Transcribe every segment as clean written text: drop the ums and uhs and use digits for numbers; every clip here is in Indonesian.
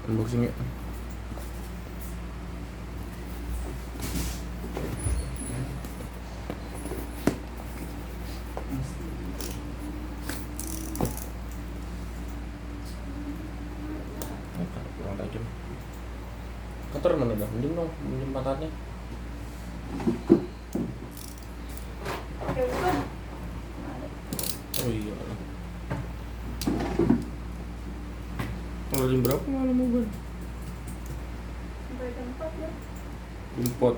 unboxingnya. Kurang tajam. Kotor mana dah? Minjem pantatnya. Oh iya. Kalau jam berapa malam mau gue? Sampai jam 4 ya. Import.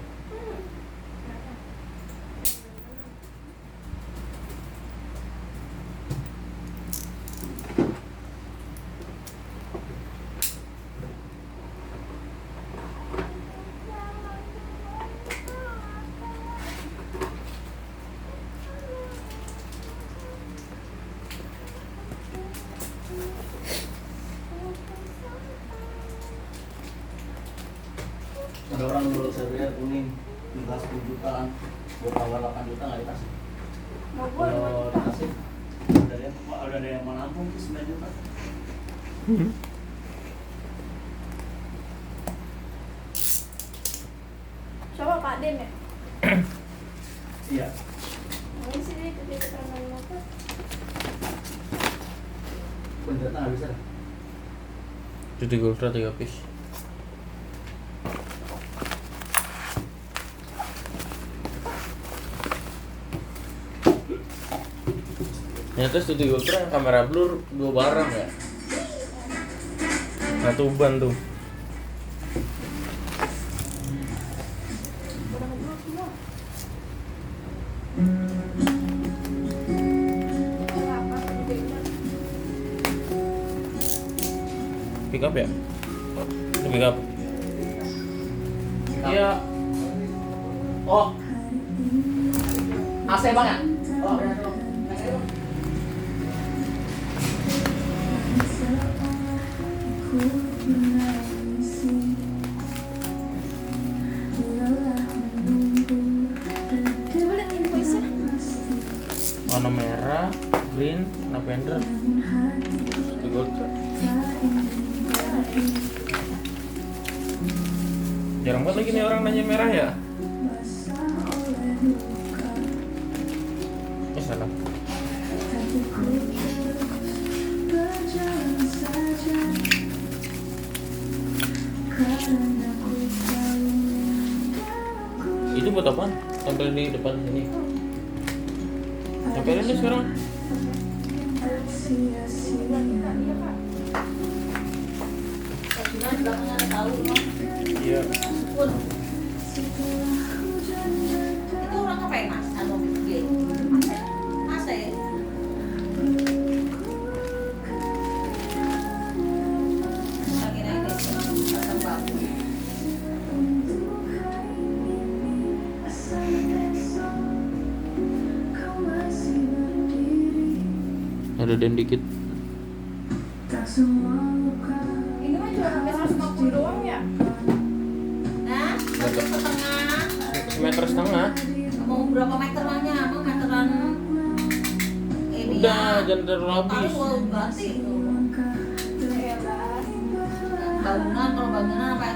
Ada orang menurut saya kuning 10 jutaan, buat tawar 8 juta nggak dikasih. Mau gua 2 Kalau juta. dikasih, ada yang menampung sih 9 juta. Coba Pak Den ya. Iya. Ini sih dia keterangan motor. Penjata nggak bisa. Jadi Ultra 3 piece. Ternyata Studio Ultra yang kamera blur 2 barang ya. Satu ban tuh. Udah ngeblok semua. Apa gede banget. Pick up ya? Itu pick up. Iya. Oh, AC bang ya? Oh, ya, dong. Coba lihat invoice-nya. Warna merah, green, lavender. Studio Ultra. Jarang banget lagi nih orang nanya merah ya. Salah. Itu buat apaan? Tampil di depan sini. Tampilin nih sekarang. Iya Pak. Cuma di belakang ada tahu loh. Iya. Pun. Itu orang apa ya mas? Anu gede. Mas ya. Akhirnya ini pasang bagus. Ada den dikit. Ini mah cuma sampai 150 doang ya. Nah, satu setengah. Semeter setengah. Mau berapa meter mahnya? Mau meteran ini Udah, ya. jangan terlalu Tapi habis. gua ganti. Ya lah. Bangunan kalau bangunan apa?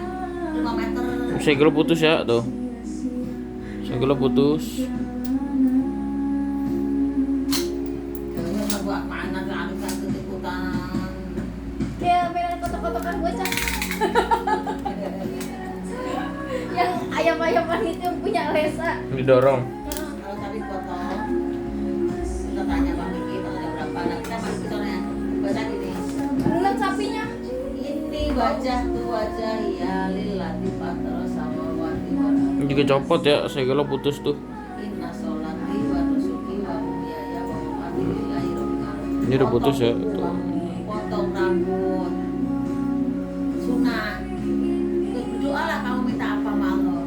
5 meter. Segel putus ya tuh. Segel putus. Jangan gua panas lagi kan ikutan. Ya mainan kotak-kotakan bocah. Yang ayam-ayaman itu yang punya Lesa. Didorong. Kalau tadi foto kita tanya Bang Diki tanggal berapa, nah kita masih bicaranya baca gini, Belum sapinya. ini wajah tuh wajah ya lillati patro sama wati Ini juga copot ya, segel putus tuh. inna sholati wa nusuki wa muhyaya wa mamati lillahi rabbil alamin. Ini udah putus ya, Potong tuh. potong rambut sunah. Berdoa lah kamu minta apa sama Allah.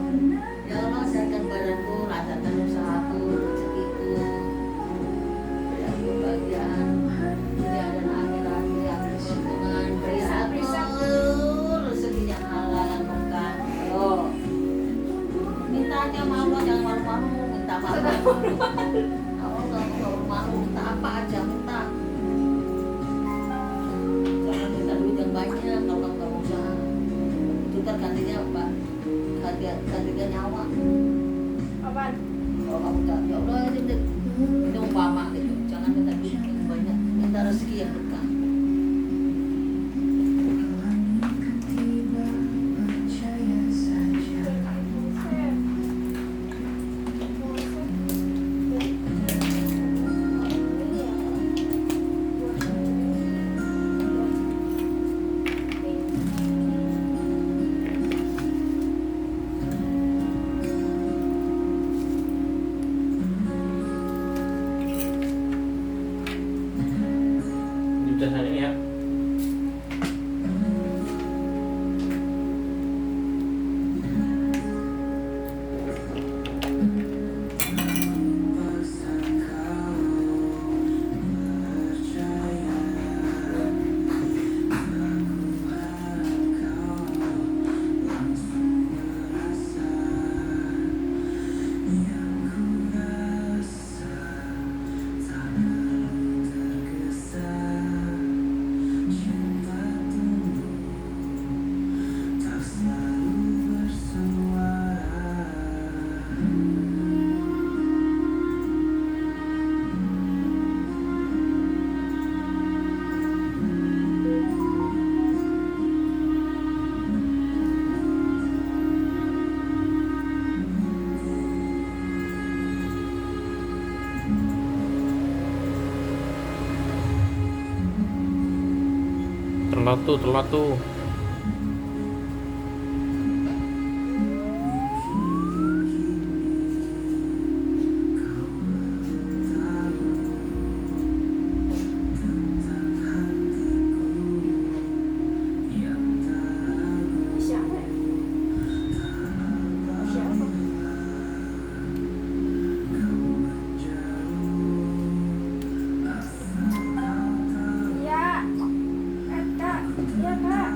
Ya Allah sehatkan badanku, lancarkan usahaku, rezekiku, beri aku kebahagiaan dunia dan akhirat, beri aku keuntungan, beri aku rezeki yang halal dan berkah. Ayo, mintanya sama Allah, jangan malu-malu, minta malu-malu. Allah jangan malu-malu, minta apa aja minta. Jangan ganti nyawa. Apaan? Kalau kamu tak, ya Allah ini umpama gitu, jangan minta duit yang banyak, minta rezeki yang berkah. Jelasan ini ya. Telat tuh. Siapa ya? Siapa? Ya, Kak. Ya, Kak. Ya, Kak. Iya, Kak.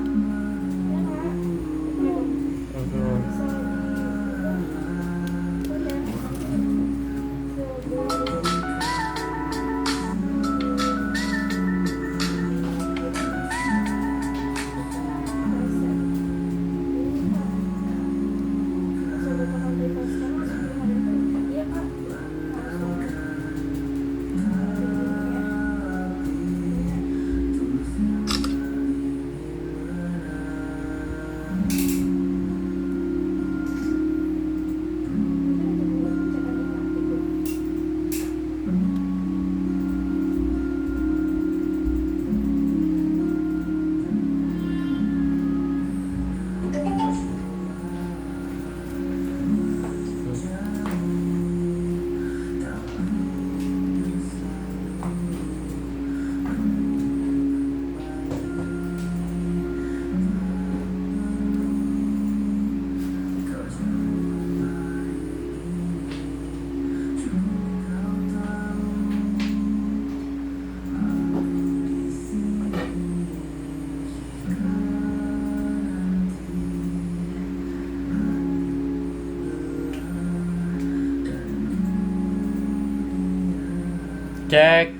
Cek.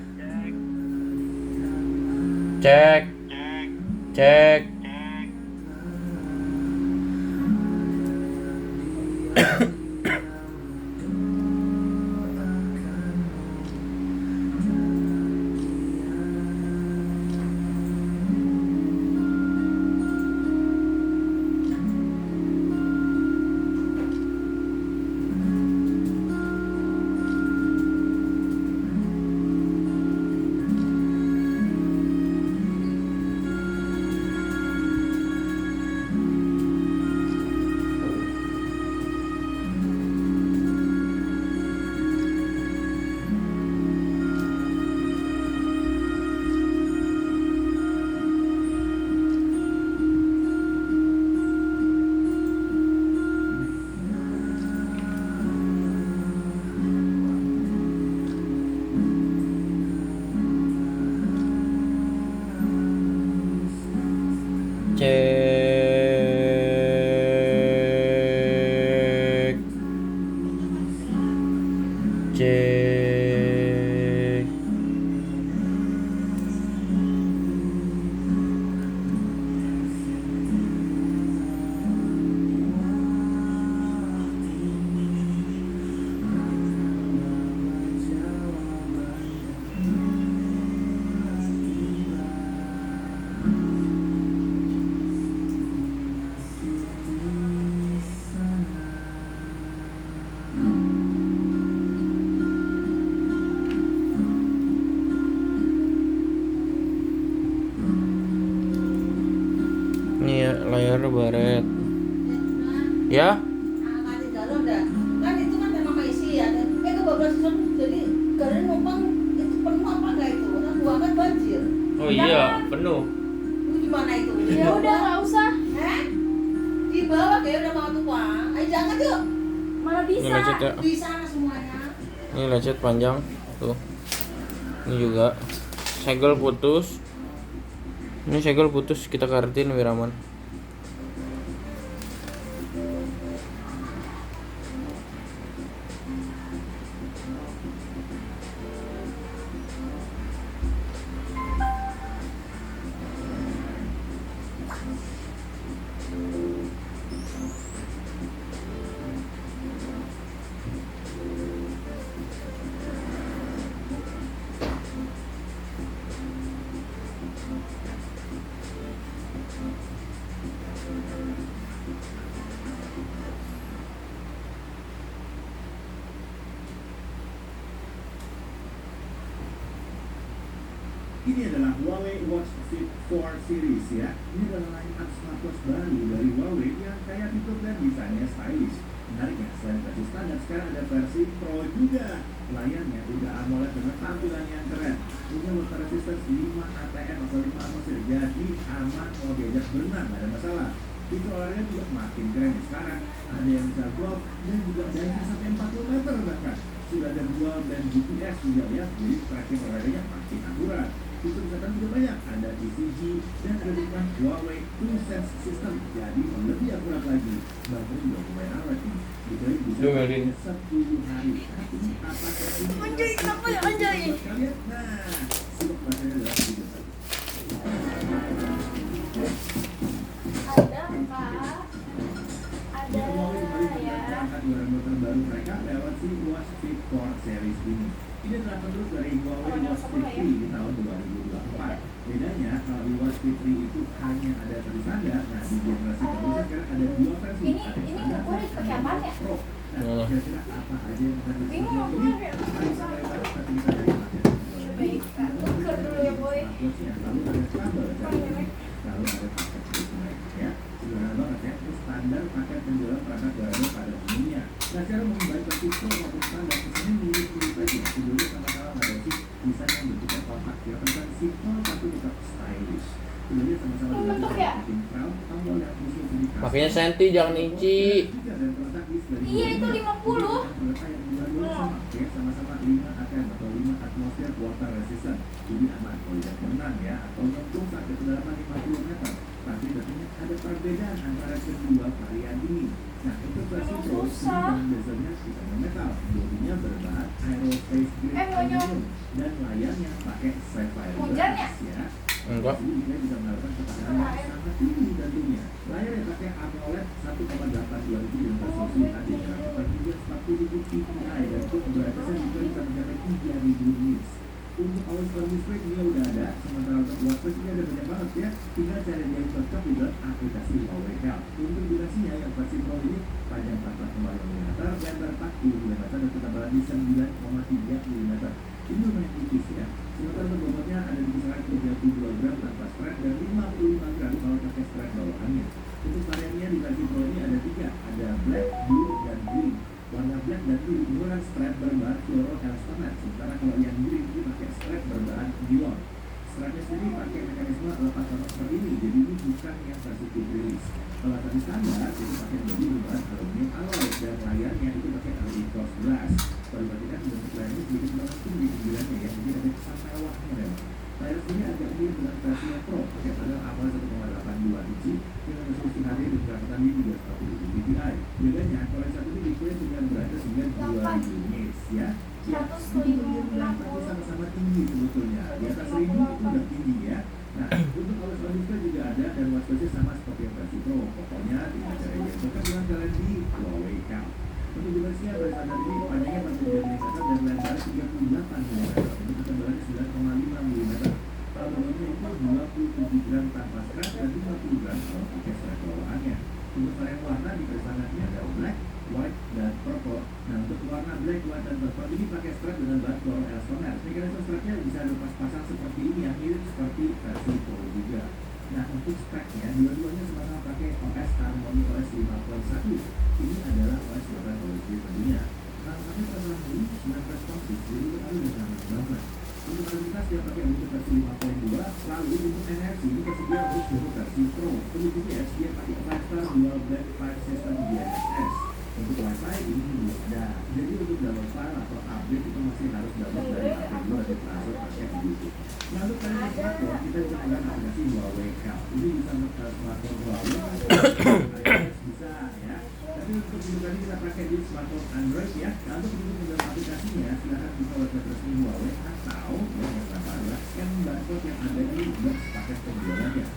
layar baret. Ya? Angkat di dalam dah. Kan itu kan memang keisi ya. Kebablasan jadi karena numpang itu penuh apa enggak itu? Kan gua kan banjir. Oh iya, penuh. Lu gimana itu? Ya udah nggak usah. Di bawah kayak udah mau tua. Ayo jangan yuk. Mana Ini bisa? lecet ya. Di sana semuanya. Ini lecet panjang tuh. Ini juga segel putus. Ini segel putus, kita kartin Wiraman. Ini adalah Huawei Watch Fit 4 series ya. Ini adalah line up smartwatch baru dari Huawei yang kaya fitur dan desainnya stylish. Menariknya, selain versi standar, sekarang ada versi Pro juga. Layarnya udah AMOLED dengan tampilan yang keren. Punya water resistance 5 ATM atau 5 atmosfer, jadi aman kalau diajak berenang, nggak ada masalah. Fitur olahraga juga makin keren sekarang. Ada yang bisa golf dan juga ada yang sampai 40 meter bahkan. Sudah ada dual dan GPS juga ya, jadi tracking olahraganya makin akurat. Fitur kesehatan juga banyak, ada ECG dan ada dukungan Huawei TrueSense System, jadi lebih akurat lagi. Baterai juga lumayan awet nih, dibeli bisa Domelin. 10 hari. Ini apakah ini Anjay, kenapa ya anjay? kalian? Nah, simak baterainya dalam video tadi. Ada Kak. Ada Huawei kembali ya. mengangkat wearable terbaru mereka lewat si Watch Fit 4 series ini. Ini adalah penerus dari Huawei Watch Fit 3 di tahun 2024. Bedanya, kalau di Watch Fit 3 itu hanya ada versi standar, nah di generasi terbaru sekarang ada dua versi. Ini- Ada yang ini standar boleh dan pakai ada apaan yang ya? Pro. Nah, kira-kira apa aja yang akan Bingung disebut aku ini? kan. Mari kita mulai bahas, tapi kita dari materi. Baik, Kak. Tuker dulu ya, Boy. Smartwatch-nya, lalu ada kabel charger, lalu ada paket display, ya. Sederhana banget ya, itu standar paket penjualan perangkat wearable pada umumnya. Nah, cara membaik versi Pro maupun standar kesannya mirip-mirip aja. Keduanya sama-sama mengadopsi desain yang bentuknya kompak, yang terkesan simpel tapi tetap stylish. Keduanya sama-sama Bentuk dilakukan ya? bikin crown, tombol yang khusus indikasi. Makanya senti jangan inci. Dan terletak di sebelah Iya, kiri. itu 50. Terletak yang dua-duanya sama, ya, sama-sama 5 ATM atau 5 atmosfer water resistant. Jadi aman kalau tidak berenang ya, atau nyemplung sampai kedalaman 50 meter. Tapi tentunya ada perbedaan antara kedua varian ini. Nah, untuk versi Pro, Susah. bahan bezelnya titanium metal, bodinya berbahan aerospace grade Mau aluminium, dan layarnya pakai sapphire Hujan ya? glass ya. Enggak. Jadi dia bisa menawarkan ketahanan yang sangat tinggi tentunya. Layar yang pakai AMOLED 1,82 inci dengan resolusi HD kecepatan hingga 40.000 ppi dan untuk keberatasan juga bisa mencapai 3.000 nits. Untuk always on display dia udah ada, sementara untuk watch ini ada banyak banget ya. Tinggal cari yang cocok di dalam aplikasi Huawei Health. Untuk durasinya yang versi Pro ini panjang 14,5 mm, lebar 40 mm dan ketebalan di 9,3 mm. Ini lumayan tipis ya. Sementara untuk bobotnya ada di kisaran 32 gram tanpa strap dan 55 gram kalau pakai strap bawahannya. Untuk variannya di versi Pro ini ada 3, ada black, blue, dan green. Warna black dan blue menggunakan strap berbahan fluoroelastomer, sementara kalau yang green itu pakai strap berbahan nilon. Strapnya sendiri pakai mekanisme lepas lepas seperti ini, jadi ini bukan yang versi quick release. Kalau tadi standar itu pakai bodi berbahan aluminium alloy dan layarnya itu pakai LED cross glass. Kalau diperhatikan bentuk layarnya sedikit melengkung di pinggirannya ya, jadi ada kesan mewahnya memang. Layar sendiri agak mirip dengan versi yang Pro, pakai panel AMOLED 1,82 inci dengan resolusi HD dan kecepatan di 340 ppi. Bedanya, kalau yang satu ini display dengan brightness hingga 2000 nits ya. Ya, itu yang tapi sama-sama tinggi sebetulnya. Di atas 1000 itu udah tinggi ya. Nah, untuk always on display juga ada dan watchwatchnya sama seperti yang versi Pro. Pokoknya tinggal cari yang cocok dengan kalian di Huawei Health. Untuk durasinya pada standar ini panjangnya 43 mm dan lebar 38 mm. Untuk ketebalannya 9,5 mm. Kalau bobotnya itu 27 gram tanpa strap dan 50 gram kalau pakai strap bawaannya. Untuk varian warna di pesanannya ada black, white, dan purple. Nah, untuk warna black, white, dan purple ini pakai strap dengan bahan fluoroelastomer. Mekanisme strapnya bisa lepas pasang seperti ini yang mirip seperti versi Pro juga. Nah, untuk speknya, dua-duanya sama-sama pakai ini adalah OS buatan OSG tentunya. Kalau pakai perasaan ini sangat responsif, jadi kita udah sangat banget. Untuk kualitas dia pakai untuk versi 5.2, lalu untuk NFC ini tersedia untuk versi Pro. Untuk GPS dia pakai 5-star dual black 5 system GNSS. Untuk Wi-Fi ini belum ada. Jadi untuk download file atau update itu masih harus download dari HP2 atau transfer pakai di YouTube. Lalu kalian di smartphone kita bisa menggunakan aplikasi Huawei Health. Ini bisa smartphone Huawei, iOS bisa ya. Tapi untuk tadi kita pakai di smartphone Android ya. Kalau untuk menggunakan aplikasinya silahkan buka website resmi Huawei atau yang pertama adalah scan barcode yang ada di box paket penjualannya.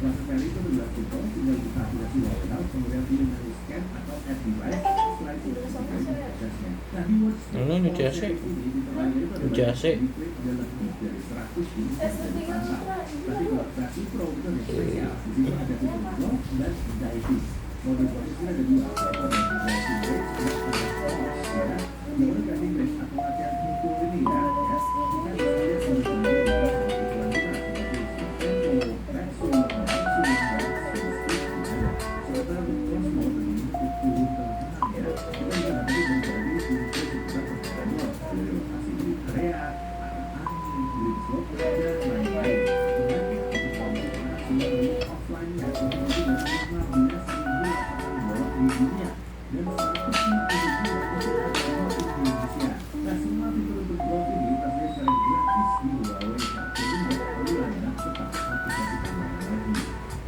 Proses kali itu adalah simpel, tinggal buka aplikasi Huawei Health, kemudian pilih menu scan atau add device, setelah itu kita prosesnya. Nah di watch Ini nyuci AC. Nyuci AC. ada lebih dari 100 jenis yang dipantau. Tapi kalau versi Pro itu ada spesial, di situ ada fitur vlog dan diving. Mode prosesnya ada dua, yaitu diving rate dan diving ya. Mode diving rate atau latihan mukul ini ya, kita bisa lihat mode diving rate dengan ukuran kita seperti tempo, sementara untuk cross mode ini untuk turun ke lapangan ya, kita bisa nanti menjadi unsur sekitar perjalanan dari lokasi di area, arah angin, grid slope, dan lain-lain. Kemudian untuk kondisi offline-nya, kurang lebih dari 15.800 watt di dunia dan 157 Indonesia. Nah, semua fitur untuk golf ini tersedia secara gratis di Huawei Health. Jadi nggak perlu langganan tetap aplikasi tambahan lagi.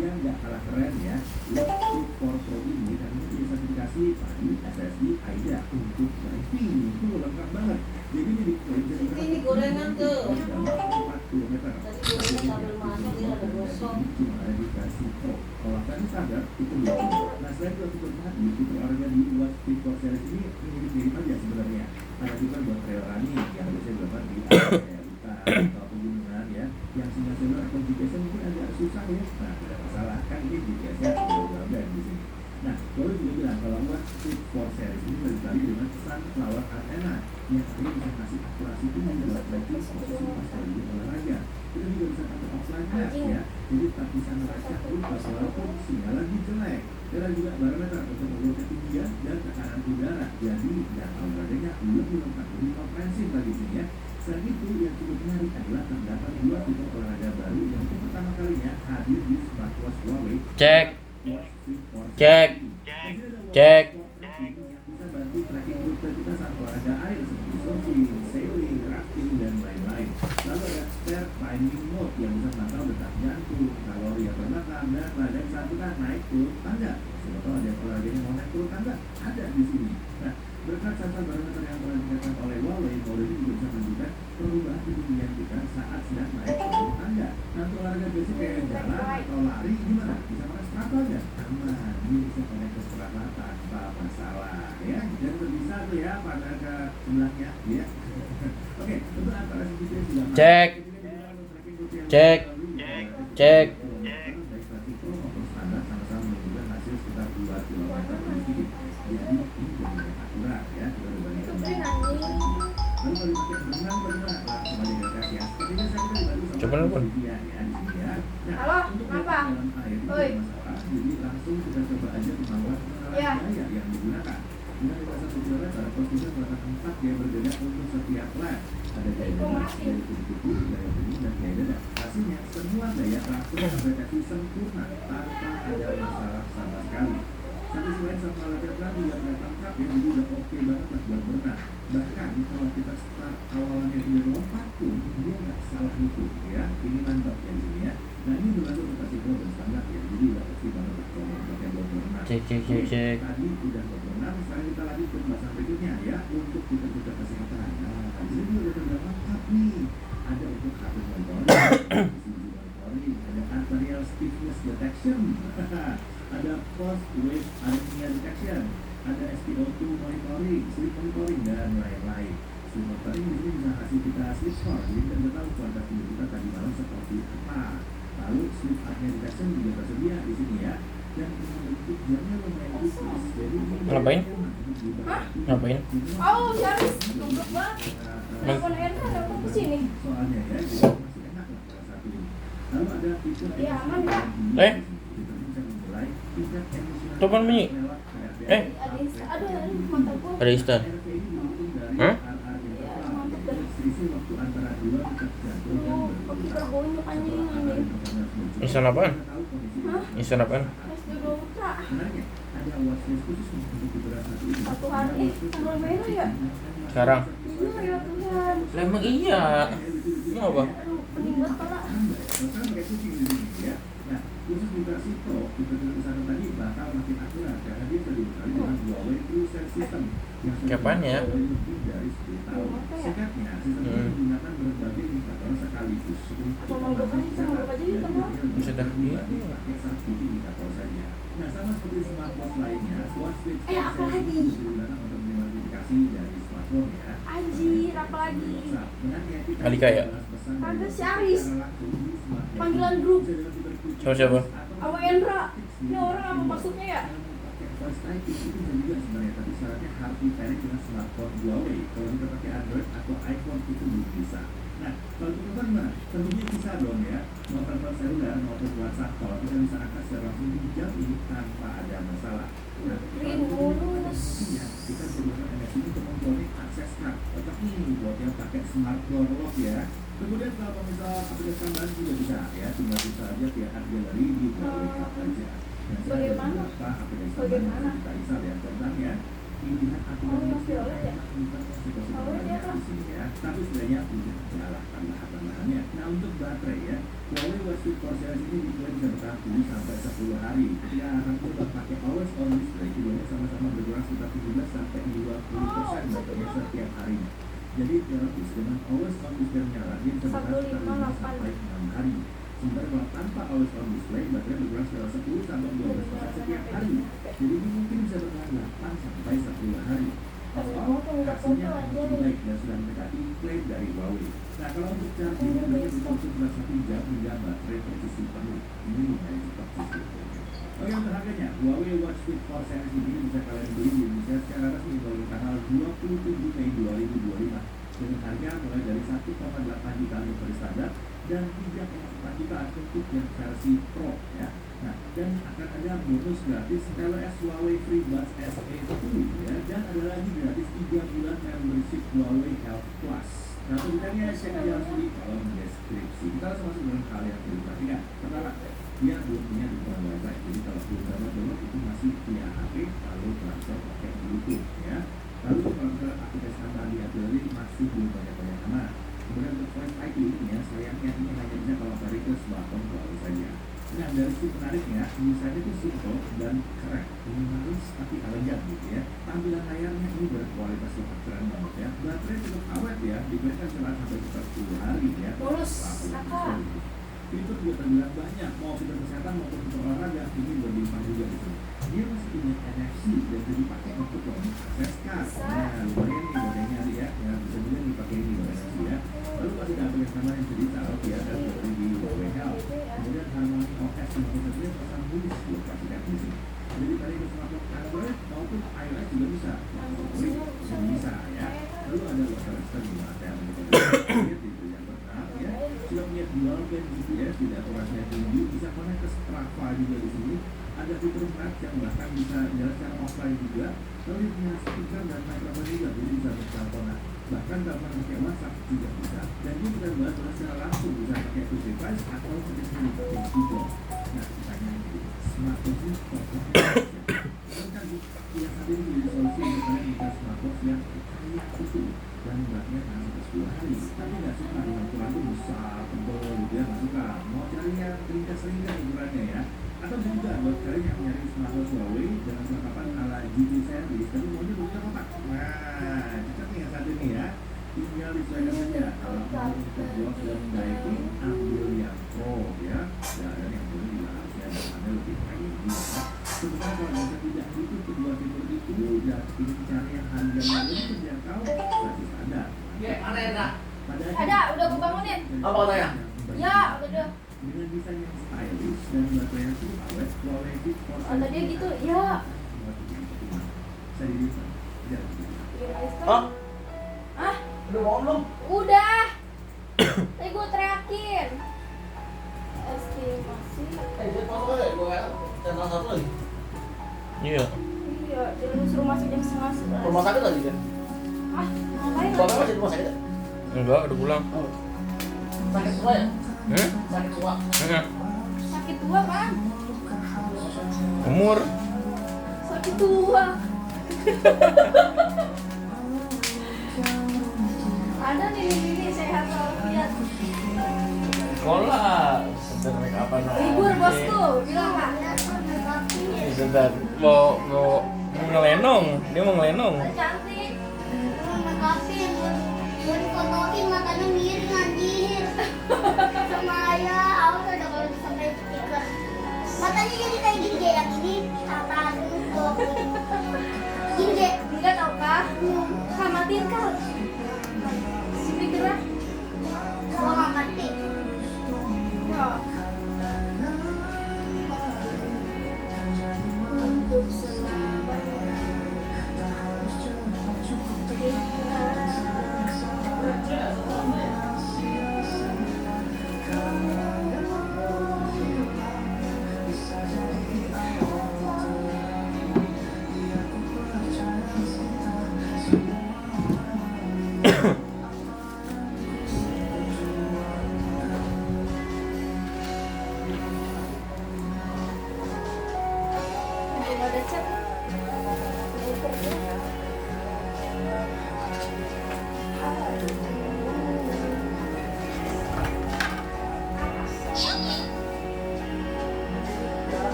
Yang nggak kalah keren ya, Watch for Pro ini karena punya sertifikasi PADI, SSI, AIDA untuk diving. Itu lengkap banget. Jadi ini diklaim Ini gorengan tuh. 4 km. Tadi gorengan sambil masak dia ada gosong. Cuma ada di versi Pro. Kalau versi standar itu belum. Nah selain itu fitur tadi, fitur olahraga di Watch Fit for Series ini mirip-mirip aja sebenarnya. Ada juga buat trail running yang biasanya dilakukan di area hutan atau pegunungan ya. Yang single atau GPS mungkin agak susah ya. Nah tidak masalah, kan ini GPS-nya sudah di sini. Nah, boleh juga bilang kalau Watch Fit for Series ini berkali dengan Sunflower Arena yang akhirnya bisa kasih akurasi tinggi dalam tracking posisi pas lagi olahraga. Kita juga bisa pakai offline map ya, jadi tak bisa ngelacak pas walaupun sinyal lagi jelek. Dan juga barometer untuk mengukur ketinggian dan tekanan udara. Jadi data olahraganya lebih lengkap, lebih komprehensif lagi sini ya. Selain itu yang cukup menarik adalah terdapat 2 fitur olahraga baru yang untuk pertama kalinya hadir di smartwatch Huawei. Cek. Cek. Cek. Bisa bantu tracking rute kita saat olahraga air seperti surfing, sailing, rafting, dan lain-lain. Lalu ada spare timing mode yang bisa memantau detak jantung, kalori yang terbakar, dan badan saat kita naik turun tangga. Siapa tahu ada olahraga yang mau naik turun tangga, ada di sini. Nah, berkat sensor barometer yang telah dikatakan oleh Huawei, mode ini juga bisa menunjukkan perubahan ketinggian kita saat sedang naik turun tangga. Nah, untuk olahraga basic kayak jalan atau lari gimana? Bisa pakai sepatu aja? Aman, ini bisa pakai ke sepatu tanpa masalah ya. Dan bisa tuh ya pada ke sebelahnya ya. Oke, untuk aplikasi GPS juga Cek. Cek. Cek. baik versi Pro maupun standar sama-sama menunjukkan hasil sekitar 2 km lebih. Jadi ini benar akurat ya. Kita berbandingkan lalu kalau dipakai berenang bagaimana? Kembali ke tes ya. Seperti biasa kita dibantu sama Coba nelfon. ya di sini ya. Nah, Halo, untuk kenapa? dalam air itu Oi. masalah. Jadi langsung kita coba aja kemauan pengenalan Iya. gaya yang digunakan. Dengan lintasan tujuan pada posisi terdapat 4 gaya berbeda untuk setiap lap. Ada gaya bebas, gaya kupu-kupu, gaya bening, dan gaya dada. Hasilnya semua gaya langsung terdeteksi sempurna tanpa ada masalah sama sekali. Satu selain sama alat juga ternyata lengkap ya, jadi udah oke banget lah buat berenang. Bahkan kalau kita start awalannya dia lompat pun dia nggak salah itu ya. Ini mantap ya di sini ya. Nah ini berlaku untuk Pro dan standar ya, jadi udah pasti banget lah kalau pakai buat berenang. Cek. Tadi udah buat berenang, sekarang kita lanjut ke pembahasan berikutnya ya untuk kita kesehatan. Nah, di sini udah terdapat lengkap nih. Ada untuk heart monitoring, monitoring, ada arterial stiffness detection, ada post wave arrhythmia detection, ada SpO2 monitoring, sleep monitoring, dan lain-lain. Sleep monitoring di sini bisa kasih kita sleep score, jadi kita tahu kualitas tidur kita tadi malam seperti apa. Lalu sleep apnea detection juga tersedia di sini ya. Dan untuk jamnya lumayan tipis, jadi ini Ngapain? Hah? Ngapain? Oh, habis nunggu banget. Telepon Erna ada apa kesini? Soalnya ya, jadi masih enak lah pada saat ini. Lalu ada fitur Iya, aman, Kak. kita bisa memulai tingkat emosional Telepon bunyi. lewat KRDA. Ada Insta. Aduh, mata gua. Ada Insta. Hah? Ya, mantap dah. Oh, kopi terbohong anjing anjing. Instan apaan? Hah? Instan apaan? S2 Ultra. 1 hari tanggal merah ya? Sekarang? Iya ya Tuhan. Lah emang iya. Mau apa? Aduh, pening banget kepala. Nah, khusus vibrasi Pro, fitur kesana tadi bakal makin akurat karena dia terdiri dengan Huawei True Sense System yang sudah Kapan ya? lebih dari 10 tahun. Singkatnya, sistem ini menggunakan berbagai indikator sekaligus untuk Apa mau buka nih? Sama buka aja yuk teman. Sudah. pakai satu indikator saja. Nah, sama seperti smartwatch lainnya, Watch Face apa lagi? digunakan untuk mengidentifikasi dari smartphone ya. Anjir, apa lagi? Alika ya? Kagak si Aris. Panggilan grup. Siapa? Awa Endra. Ini orang apa maksudnya ya? Voice IP itu juga sebenarnya, tapi syaratnya harus ditarik dengan smartphone Huawei. Kalau kita pakai Android atau iPhone itu belum bisa. Nah, kalau kita gimana? Tentunya bisa dong ya. Mau telepon seluler maupun WhatsApp call, kita bisa akses secara langsung di jam ini tanpa ada masalah. Nah, Green mulus. kita bisa gunakan NFC untuk memperoleh akses card. Tetap ini buat yang pakai smart door lock ya. Kemudian kalau misal aplikasi tambahan juga bisa ya, tinggal bisa aja via app gallery di Huawei Hub aja. Bagaimana? Bagaimana? Kita bisa lihat contohnya. Pilihan aplikasi yang violet ya? di sini ya. Tapi sebenarnya punya masalah tambahan-tambahannya. Nah, untuk baterai ya, Huawei Watch Fit 4 series ini diklaim bisa bertahan 7 sampai 10 hari. Ketika akan coba pakai always on display, keduanya sama-sama berkurang sekitar 17 sampai 20% baterainya setiap harinya. Jadi teoretis dengan always on display menyala, dia bisa bertahan sekitar 5 sampai 6 hari. Sementara kalau tanpa always on display, baterai berkurang sekitar 10 sampai 12% setiap hari. Jadi ini mungkin bisa bertahan 8 sampai 10 hari. Hasilnya cukup baik dan sudah mendekati klaim dari Huawei. Nah, kalau untuk charging, biasanya butuh sekitar 1 jam hingga baterai posisi penuh. Ini lumayan cepat sih. Oke, untuk harganya, Huawei Watch Fit 4 series ini bisa kalian beli di Indonesia secara resmi mulai tanggal 27 Mei 2025 dengan harga mulai dari 1,8 juta untuk standar dan 3,4 juta untuk yang versi Pro ya. Nah, dan akan ada bonus gratis TWS Huawei FreeBuds SE10 ya, dan ada lagi gratis 3 bulan membership Huawei Health Plus. Nah, tulisannya cek aja langsung di kolom deskripsi. Kita langsung masuk dengan hal yang perlu diperhatikan. Pertama, dia belum punya dukungan Wi-Fi, jadi kalau belum download itu masih punya HP lalu transfer pakai Bluetooth ya. Lalu kalau misalnya aplikasi tambahan di Gallery masih belum banyak nama. Kemudian untuk Voice IP ya, sayangnya ini hanya bisa kalau dari ke smartphone Huawei saja. Nah, dari sisi menariknya, desainnya itu simple dan keren, minimalis tapi elegan gitu ya. Tampilan layarnya ini berkualitas super keren banget ya. Baterai cukup awet ya, diberikan celah sampai sekitar 10 hari ya. Mulus, kakak. Fitur juga terbilang banyak, mau fitur kesehatan maupun fitur olahraga ini berlimpah juga gitu. Dia masih punya NFC dan bisa dipakai untuk mengakses akses card. Nah, lumayan nih buat yang nyari ya, bisa juga dipakai ini buat NFC ya. Lalu masih ada aplikasi tambahan yang bisa ditaruh ya, dan seperti di Huawei Health. Kemudian Harmony OS 51 pasang mulus buat praktikan di sini. Jadi tadi ke smartphone Android maupun iOS juga bisa. Bisa ya. Lalu ada water resistant juga ada yang sudah punya dual band GPS, tidak akurasinya tinggi, bisa connect ke Strava juga di sini. Ada fitur match yang bahkan bisa jalan secara offline juga. Lalu punya speaker dan microphone juga, jadi bisa berteleponan. Bahkan telepon pakai WhatsApp juga bisa. Dan dia bisa bahas secara langsung, bisa pakai push device atau pakai smartphone keyboard. Nah, pertanyaan ini, smartphone ini cocok kan yang satu ini menjadi solusi untuk kalian bisa smartphone yang kayak itu dan beratnya hanya sampai 10 hari. Tapi nggak suka dengan ukuran itu besar, tebal gitu ya, nggak suka. Mau cari yang ringkas-ringkas ukurannya ya. Atau juga buat kalian yang nyari smartphone Huawei dengan perlengkapan ala GT series, tapi maunya bentuknya kotak. Nah, cocok nih yang satu ini ya. Tinggal disesuaikan saja. Kalau mau untuk blog dan diving, ambil yang Pro ya. Dan yang Pro juga harusnya bahannya lebih premium juga. Sebenarnya kalau bisa tidak butuh kedua fitur itu dan ingin cari yang harganya lebih terjangkau, pasti ada. Ya, ada. Ada, udah gue bangunin. Apa katanya? Ya, udah. Dengan desain yang stylish dan baterai yang cukup awet, Huawei Fit 4 Kata dia gitu, ya. Saya bisa. Ya. Hah? Ah, Udah mau belum? udah. Tadi gue teriakin. Estimasi. Dia mau gue channel satu lagi. Iya. Iya. suruh masuk jam 10:30. Rumah sakit lagi kan? Ah, ngapain? Bapak masih di rumah sakit ya? Enggak, udah pulang. Oh. Sakit tua ya? Sakit tua. Sakit tua, Bang. Umur. Sakit tua. Ada nih sehat walafiat. Sekolah. Sebentar kapan? Libur bosku, bilang Kak. Sebentar. Mau ngelenong. Dia mau ngelenong. Cantik. Makasih buat fotoin matanya miring anjir. Sama ayah, awas ada kalau sampai stiker. Matanya jadi kayak gini deh, yang ini atas untuk gini deh. Enggak tau Kak. Kak, matiin Kak. Speakernya. Gua nggak ngerti. Ya. Belum ada chat.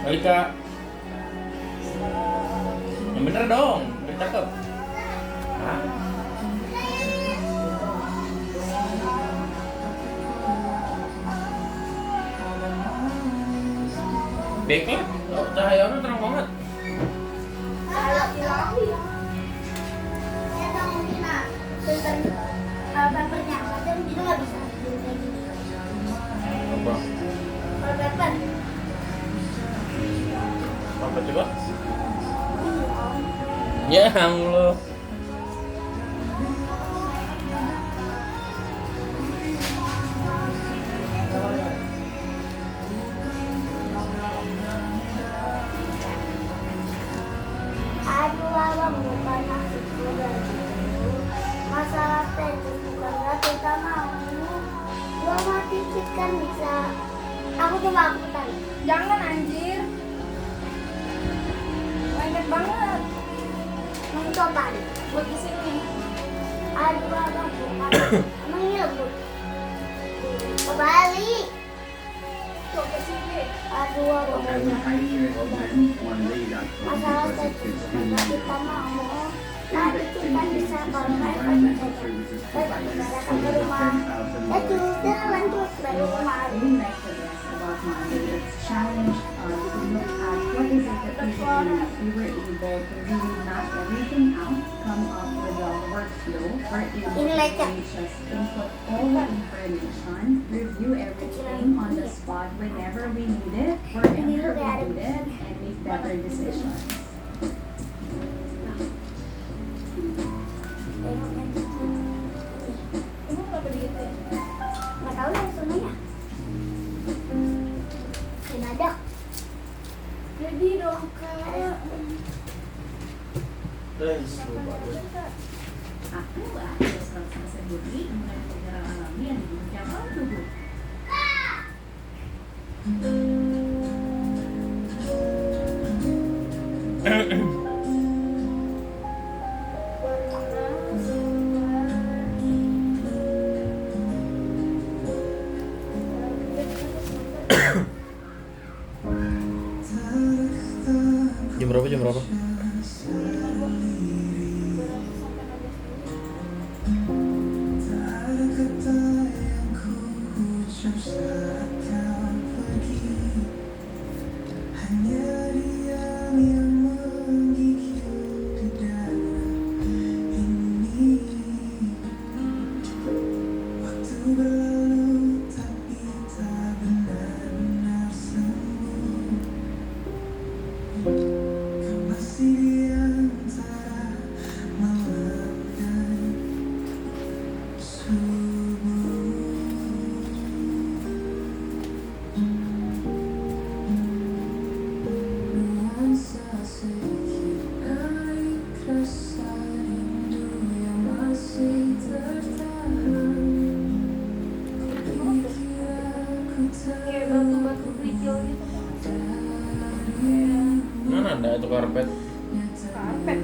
Alika. Yang bener dong, udah cakep. Hah? Backlight, cahayanya terang banget. Saya tahu Dina, filter papernya, tapi Dina nggak bisa kayak gini. Apa? Paper. Apa coba? Ya Allah. Aduh abang bukan nasib gue. Masalah teknis bukan berarti kita mau. Gua mati kan bisa. Aku coba aku tanya. Jangan anjir. Banyak banget. Mau coba deh. Buat di sini. Aduh abang bukan. Emang iya bu. Kembali. Tuh ke sini. Aduh abang. As a pioneer event, one laid out for Masalah because it teknis fits bukan berarti kita mau. Nanti kita bisa kalau mereka environmental bisa. services Kita providers. bicarakan ke Over rumah. 10,000 Ya sudah lanjut baru kemarin. We like to ask about Monday. It's challenged us to look at what is it that we can do. We were able to really map everything out, come up with a workflow. We're able Ini to lecet. just input all the information, review everything on the spot whenever we need it, wherever we need it, and make better decisions. Emang kenapa gitu ya? Nggak tahu ya semuanya. Mendadak. Jadi dong Kak. Aku ada selesai budi dengan negara alami yang dibutuhkan tubuh. Jam berapa? Jam berapa? Kayak batu-batu kerikil gitu. Kayak Mana ada itu karpet? karpet.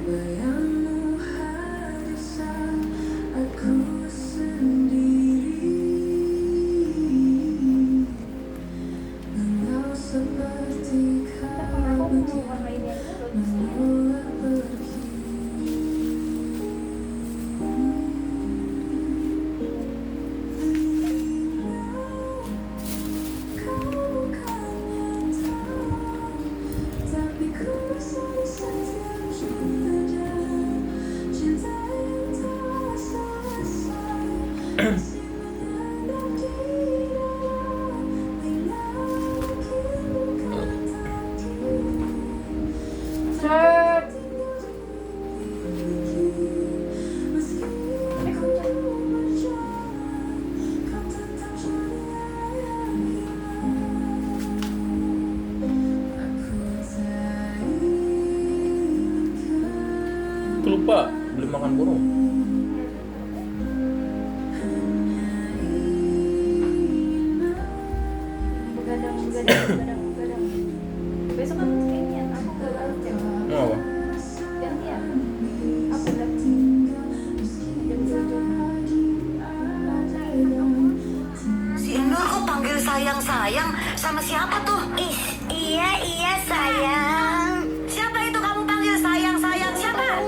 Kita pernah aku mau warna ini aja bagus. Set. Aku lupa beli makan burung. Begadang. Besok kan kayaknya aku ke laut ya. Mau apa? Gantian. Aku udah jam 7. Si Nur kok panggil sayang-sayang sama siapa tuh? Iya sayang. Siapa itu kamu panggil sayang-sayang? Siapa?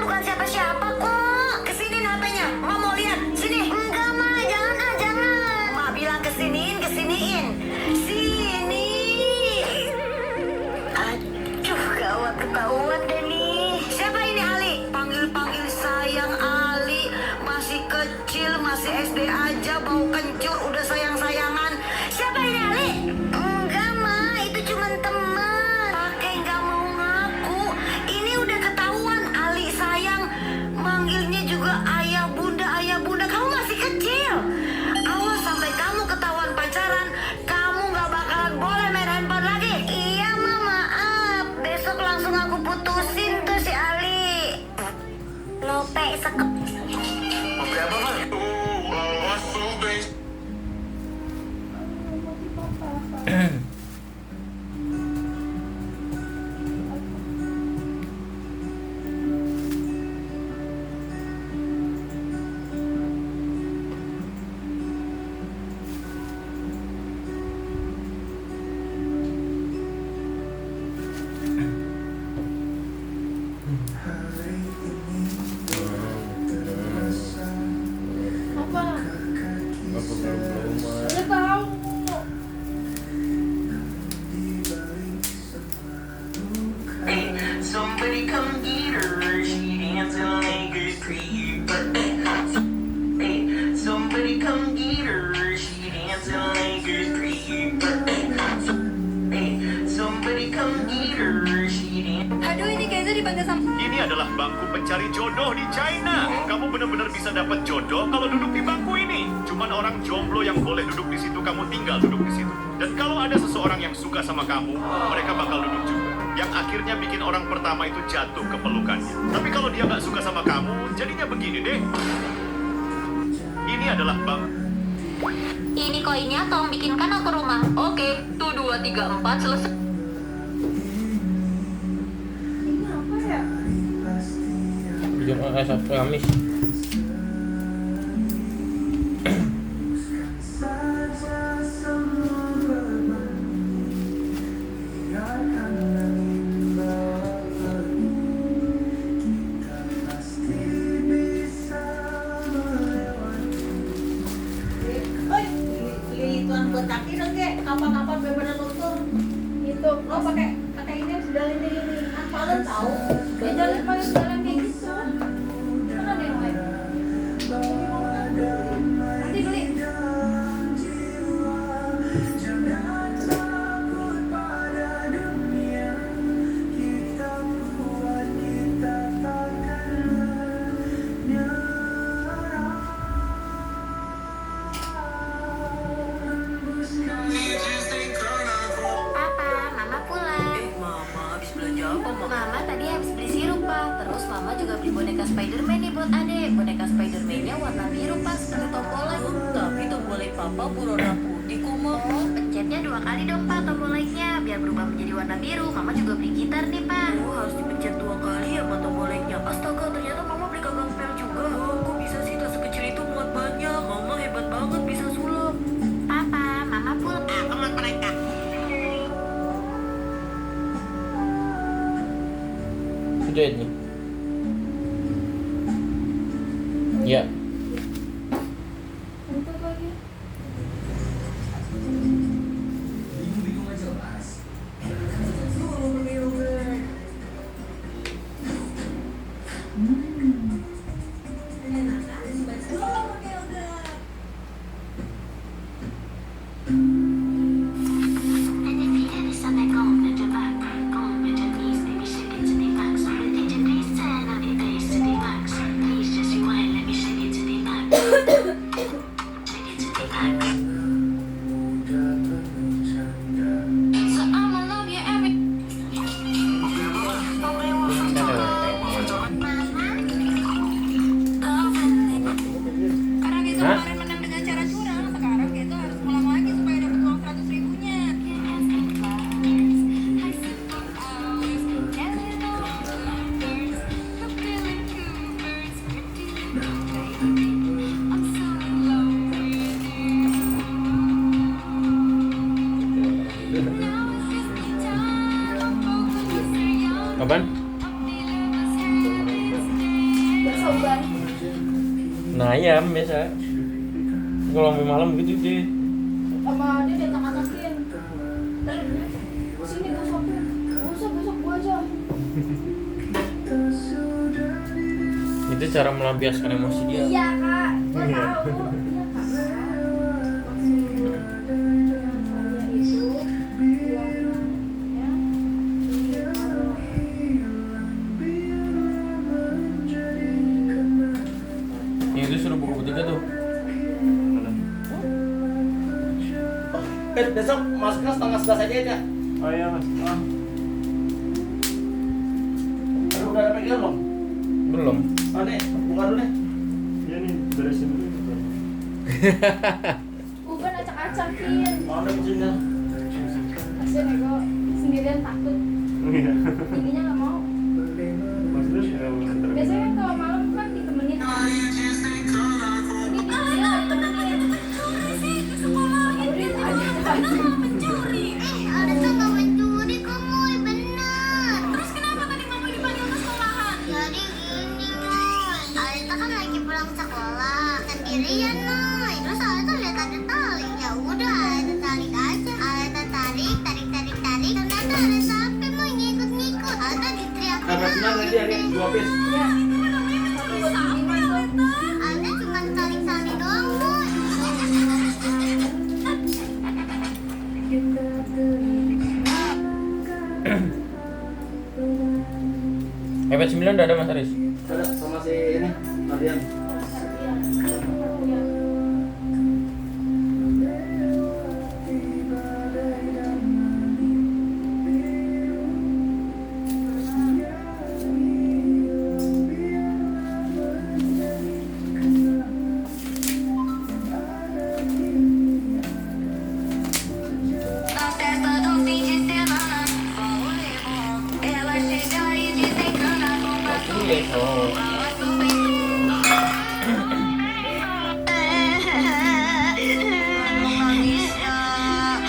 Bukan siapa-siapa kok. Kesini HP-nya, Ma mau lihat. Sini. Enggak Ma, jangan. Ma bilang kesiniin. Sini. Aduh, gawat ketahuan deh nih. Siapa ini Ali? Panggil sayang Ali. Masih kecil, masih SD aja, bau kencur, udah sayang-sayangan. Siapa ini Ali? Enggak Ma, itu cuma teman. Pakai nggak mau ngaku. Ini udah ketahuan Ali sayang. Manggilnya juga ayah bunda. Kamu masih kecil. Awas sampai kamu ketahuan pacaran, kamu nggak bakalan boleh main handphone lagi. Iya Ma, maaf. Besok langsung aku putusin tuh si Ali. Lope sekep. Berapa bang? Apa? Apa belum? Udah tahu. Somebody come get her. She dancing like a creeper. Hey, somebody come get her. She dancing like a creeper. Hey, somebody come get her. She dancing. Aduh, ini kayaknya dipanggil sama. Ini adalah bangku pencari jodoh di China. Kamu benar-benar bisa dapat jodoh kalau duduk di bangku ini. Cuman orang jomblo yang boleh duduk di situ, kamu tinggal duduk di situ. Dan kalau ada seseorang yang suka sama kamu, mereka bakal duduk juga. Yang akhirnya bikin orang pertama itu jatuh ke pelukannya. Tapi kalau dia nggak suka sama kamu, jadinya begini deh. Ini adalah bangku. Ini koinnya tolong bikinkan aku rumah. Oke, tuh 2, 3, 4 selesai. Ini apa ya? Jumat Sabtu Kamis. Beli ituan buat kaki dong, Ge. Kapan-kapan bener-bener luntur. Itu. Lo pakai ini sudah ini. Apa lo tahu? Jalan paling jalan kayak gitu. Mana ada yang lain? Nanti beli. Papa, Mama pulang. Mama habis belanja apa, Mama? Mama tadi habis beli sirup, Pak. Terus Mama juga beli boneka Spiderman nih buat adek. Boneka Spiderman-nya warna biru, Pak, seperti Tom Holland. Tapi tombolnya Papa berwarna putih kok, Momo. Pencetnya 2 kali dong Pak tombol like-nya biar berubah menjadi warna biru. Mama juga beli gitar nih Pak. Oh, harus dipencet 2 kali ya Pak tombol like-nya. Astaga, ternyata Mama beli gagang pel juga. Oh, kok bisa sih tas sekecil itu muat banyak? Mama hebat banget bisa sulap. Papa, Mama pulang. Teman mereka. Sudah ini. Ya. Untuk lagi. Bingung aja jelas. Karena kita Hah? kemarin menang dengan cara curang, sekarang kita harus pulang lagi supaya dapat uang 100 ribunya. Kapan? Bersoban. Nah ayam biasa. Kalau sampai malam gitu deh. Sama dia diatak-atakin. Sini gue sopir. Besok gue aja. Itu cara melampiaskan emosi dia. Iya kak, gue tahu. Iya kak. Itu Yang itu suruh buku ketiga tuh. Besok masuknya setengah 11 aja ya. Oh iya mas. Aduh, udah ada pegang belum? Belum. Oh nih, buka dulu nih. Iya nih, beresin dulu. bukan acak-acakin. Mau ada mesinnya. Kasian ya gue sendirian takut. Iya. Ininya nggak mau. Maksudnya ya, Biasanya kan kalau malam kan ditemenin. Ini dia nggak ditemenin. Udah aja. Ada tuh nggak mencuri kok Moy, bener. Terus kenapa tadi mama dipanggil ke sekolahan? Jadi gini Moy, Alita kan lagi pulang sekolah sendirian Moy. Terus Alita lihat ada tali, ya udah Alita tarik aja. Alita tarik. Ternyata ada sapi Moy ngikut. Alita diteriakin. Nah, bersinar lagi ya, 2 piece. Ya. Tapi buat ini tuh. Alita cuma tarik tali doang Moy. iPad 9 udah ada Mas Aris? Ada sama si ini, Marian. Oh. Nangisnya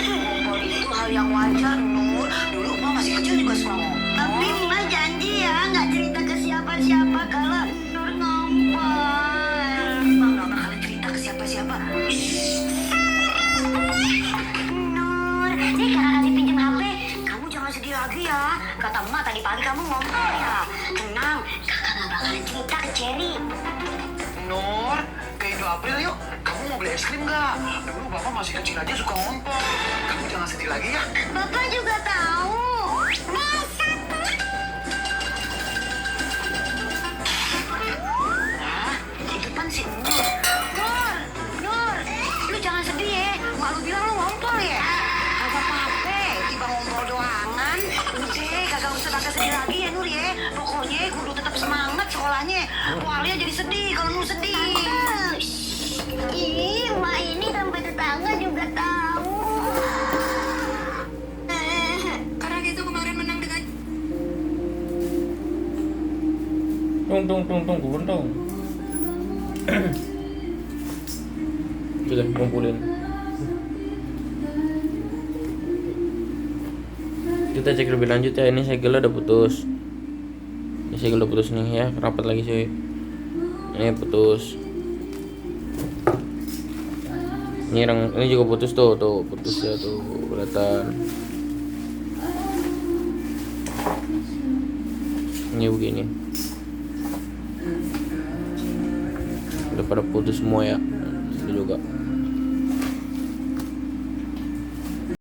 ngompol itu hal yang wajar Nur. Dulu Emak masih kecil juga suka ngompol. Tapi Emak janji ya nggak cerita ke siapa-siapa kalau Nur ngompol. Emak nggak bakalan cerita ke siapa-siapa. Nur, nih kakak kasih pinjam HP. Kamu jangan sedih lagi ya. Kata Emak tadi pagi kamu ngompol ya. Tenang, kakak nggak bakalan cerita ke Cherry. Nur, ke Indo April yuk. Kamu mau beli es krim nggak? Dulu Bapak masih kecil aja suka ngompol. Kamu jangan sedih lagi ya. Bapak juga tahu. Hah? Itu kan si Nur. Nur, lu jangan sedih ya. Mak lu bilang lu ngompol ya. Kagak apa-apa, tiba ngompol doangan. Udah, kagak usah pakai sedih lagi ya Nur ya. Pokoknya kudu tetap semangat sekolahnya. Walia jadi sedih kalau Nur sedih. Ih, Mak ini sampai tetangga juga tahu. Tung. Sudah kumpulin. Kita cek lebih lanjut ya. Ini segel udah putus. Ini segel udah putus nih ya, rapat lagi cuy. Ini putus. Ini juga putus tuh putus ya tuh kelihatan. Ini begini. Udah pada putus semua ya. Ini juga.